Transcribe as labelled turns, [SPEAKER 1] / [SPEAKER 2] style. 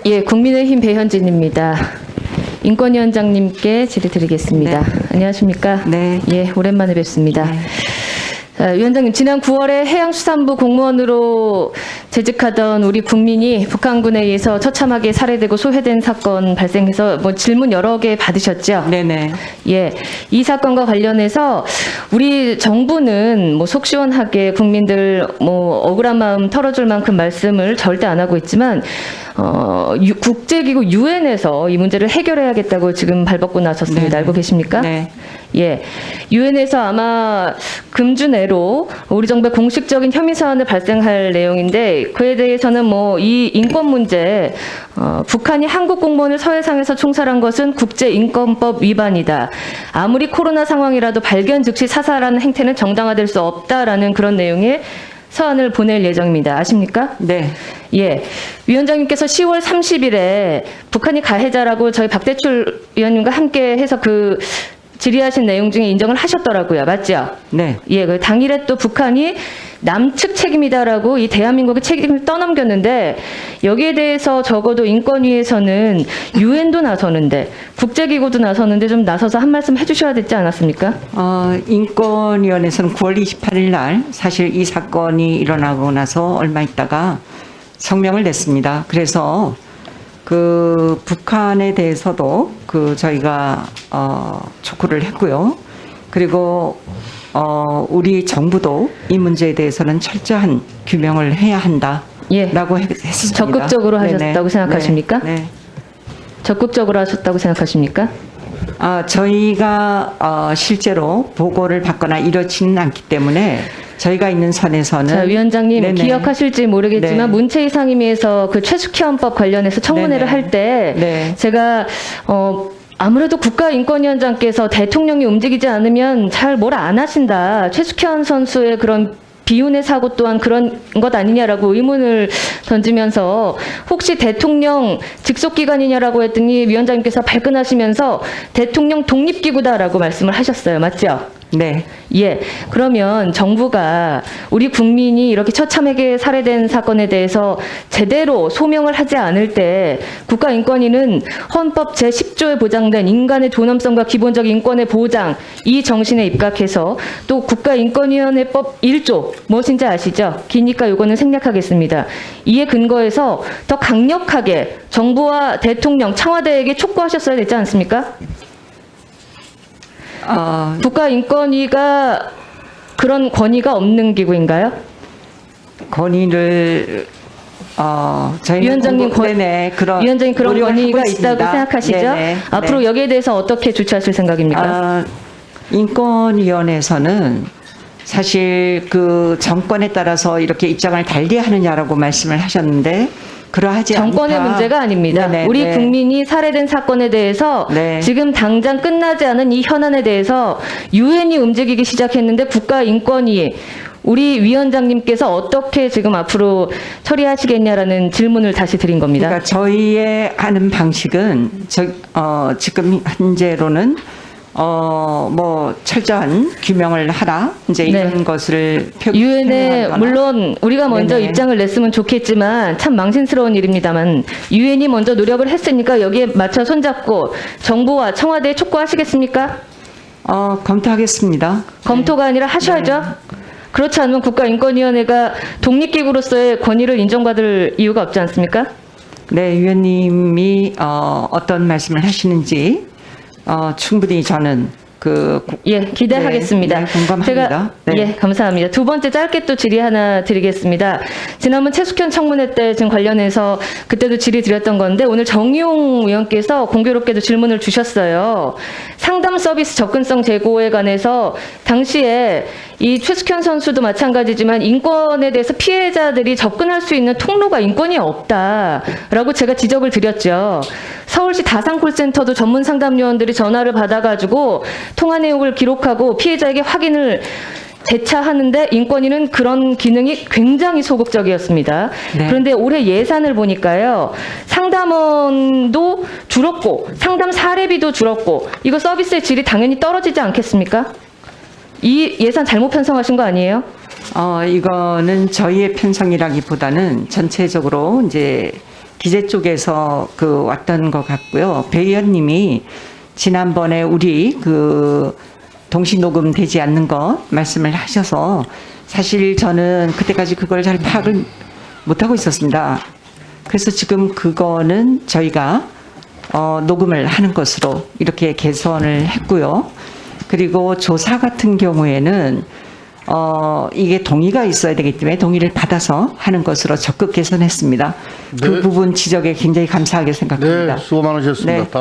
[SPEAKER 1] 예, 국민의힘 배현진입니다. 인권위원장님께 질의드리겠습니다.
[SPEAKER 2] 네.
[SPEAKER 1] 안녕하십니까?
[SPEAKER 2] 네.
[SPEAKER 1] 예, 오랜만에 뵙습니다.
[SPEAKER 2] 네.
[SPEAKER 1] 자, 위원장님, 지난 9월에 해양수산부 공무원으로 재직하던 우리 국민이 북한군에 의해서 처참하게 살해되고 소외된 사건 발생해서 질문 여러 개 받으셨죠?
[SPEAKER 2] 네네.
[SPEAKER 1] 예, 이 사건과 관련해서 우리 정부는 속 시원하게 국민들 억울한 마음 털어줄 만큼 말씀을 절대 안 하고 있지만 국제기구 유엔에서 이 문제를 해결해야겠다고 지금 발벗고 나섰습니다.
[SPEAKER 2] 네네.
[SPEAKER 1] 알고 계십니까?
[SPEAKER 2] 네.
[SPEAKER 1] 예, 유엔에서 아마 금주 내로 우리 정부의 공식적인 혐의 사안을 발생할 내용인데 그에 대해서는 이 인권 문제 북한이 한국 공무원을 서해상에서 총살한 것은 국제인권법 위반이다. 아무리 코로나 상황이라도 발견 즉시 사살하는 행태는 정당화될 수 없다라는 그런 내용의 서한을 보낼 예정입니다. 아십니까?
[SPEAKER 2] 네.
[SPEAKER 1] 예. 위원장님께서 10월 30일에 북한이 가해자라고 저희 박대출 위원님과 함께 해서 질의하신 내용 중에 인정을 하셨더라고요. 맞죠?
[SPEAKER 2] 네.
[SPEAKER 1] 예. 그 당일에 또 북한이 남측 책임이다라고 이 대한민국의 책임을 떠넘겼는데 여기에 대해서 적어도 인권위에서는 유엔도 나서는데 국제기구도 나서는데 좀 나서서 한 말씀 해주셔야 되지 않았습니까?
[SPEAKER 2] 인권위원회에서는 9월 28일 날 사실 이 사건이 일어나고 나서 얼마 있다가 성명을 냈습니다. 그래서 북한에 대해서도 저희가 촉구를 했고요. 그리고 우리 정부도 이 문제에 대해서는 철저한 규명을 해야 한다라고 했습니다.
[SPEAKER 1] 적극적으로 하셨다고 생각하십니까?
[SPEAKER 2] 네.
[SPEAKER 1] 적극적으로 하셨다고 생각하십니까?
[SPEAKER 2] 저희가 실제로 보고를 받거나 이렇지는 않기 때문에 저희가 있는 선에서는
[SPEAKER 1] 자, 위원장님
[SPEAKER 2] 네네.
[SPEAKER 1] 기억하실지 모르겠지만
[SPEAKER 2] 네.
[SPEAKER 1] 문체위 상임위에서 최숙현법 관련해서 청문회를
[SPEAKER 2] 네네.
[SPEAKER 1] 할 때
[SPEAKER 2] 네.
[SPEAKER 1] 제가 아무래도 국가인권위원장께서 대통령이 움직이지 않으면 잘 뭘 안 하신다. 최숙현 선수의 그런 비운의 사고 또한 그런 것 아니냐라고 의문을 던지면서 혹시 대통령 직속기관이냐라고 했더니 위원장님께서 발끈하시면서 대통령 독립기구다라고 말씀을 하셨어요. 맞죠?
[SPEAKER 2] 네.
[SPEAKER 1] 예. 그러면 정부가 우리 국민이 이렇게 처참하게 살해된 사건에 대해서 제대로 소명을 하지 않을 때 국가인권위는 헌법 제10조에 보장된 인간의 존엄성과 기본적 인권의 보장 이 정신에 입각해서 또 국가인권위원회법 1조 무엇인지 아시죠? 기니까 요거는 생략하겠습니다. 이에 근거해서 더 강력하게 정부와 대통령, 청와대에게 촉구하셨어야 되지 않습니까? 국가인권위가 그런 권위가 없는 기구인가요?
[SPEAKER 2] 권위를 저희는
[SPEAKER 1] 위원장님 위원장님 그런 권위가 있다고 생각하시죠?
[SPEAKER 2] 네네.
[SPEAKER 1] 앞으로
[SPEAKER 2] 네.
[SPEAKER 1] 여기에 대해서 어떻게 조치하실 생각입니까?
[SPEAKER 2] 인권위원회에서는 사실 정권에 따라서 이렇게 입장을 달리하느냐라고 말씀을 하셨는데 그러하지
[SPEAKER 1] 정권의
[SPEAKER 2] 않다.
[SPEAKER 1] 문제가 아닙니다.
[SPEAKER 2] 네네,
[SPEAKER 1] 우리
[SPEAKER 2] 네.
[SPEAKER 1] 국민이 살해된 사건에 대해서
[SPEAKER 2] 네.
[SPEAKER 1] 지금 당장 끝나지 않은 이 현안에 대해서 유엔이 움직이기 시작했는데 국가인권위 우리 위원장님께서 어떻게 지금 앞으로 처리하시겠냐라는 질문을 다시 드린 겁니다.
[SPEAKER 2] 그러니까 저희의 하는 방식은 지금 현재로는 철저한 규명을 하라 이제 이런 것을
[SPEAKER 1] 유엔에 물론 우리가 먼저
[SPEAKER 2] 네네.
[SPEAKER 1] 입장을 냈으면 좋겠지만 참 망신스러운 일입니다만 유엔이 먼저 노력을 했으니까 여기에 맞춰 손잡고 정부와 청와대에 촉구하시겠습니까?
[SPEAKER 2] 검토하겠습니다.
[SPEAKER 1] 검토가 아니라 하셔야죠.
[SPEAKER 2] 네.
[SPEAKER 1] 그렇지 않으면 국가인권위원회가 독립기구로서의 권위를 인정받을 이유가 없지 않습니까?
[SPEAKER 2] 네, 위원님이 어떤 말씀을 하시는지 충분히 저는
[SPEAKER 1] 기대하겠습니다.
[SPEAKER 2] 네, 공감합니다.
[SPEAKER 1] 제가
[SPEAKER 2] 네.
[SPEAKER 1] 감사합니다. 두 번째 짧게 또 질의 하나 드리겠습니다. 지난번 최숙현 청문회 때 지금 관련해서 그때도 질의 드렸던 건데 오늘 정의용 의원께서 공교롭게도 질문을 주셨어요. 상담 서비스 접근성 제고에 관해서 당시에 이 최숙현 선수도 마찬가지지만 인권에 대해서 피해자들이 접근할 수 있는 통로가 인권이 없다라고 제가 지적을 드렸죠. 서울시 다산콜센터도 전문 상담요원들이 전화를 받아가지고 통화 내용을 기록하고 피해자에게 확인을 재차하는데 인권위는 그런 기능이 굉장히 소극적이었습니다.
[SPEAKER 2] 네.
[SPEAKER 1] 그런데 올해 예산을 보니까요. 상담원도 줄었고 상담 사례비도 줄었고 이거 서비스의 질이 당연히 떨어지지 않겠습니까? 이 예산 잘못 편성하신 거 아니에요?
[SPEAKER 2] 이거는 저희의 편성이라기보다는 전체적으로 이제 기재 쪽에서 왔던 것 같고요. 배 의원님이 지난번에 우리 동시 녹음 되지 않는 것 말씀을 하셔서 사실 저는 그때까지 그걸 잘 파악을 못하고 있었습니다. 그래서 지금 그거는 저희가 녹음을 하는 것으로 이렇게 개선을 했고요. 그리고 조사 같은 경우에는 이게 동의가 있어야 되기 때문에 동의를 받아서 하는 것으로 적극 개선했습니다. 그
[SPEAKER 3] 네.
[SPEAKER 2] 부분 지적에 굉장히 감사하게 생각합니다.
[SPEAKER 3] 네, 수고 많으셨습니다.
[SPEAKER 2] 네.
[SPEAKER 3] 다음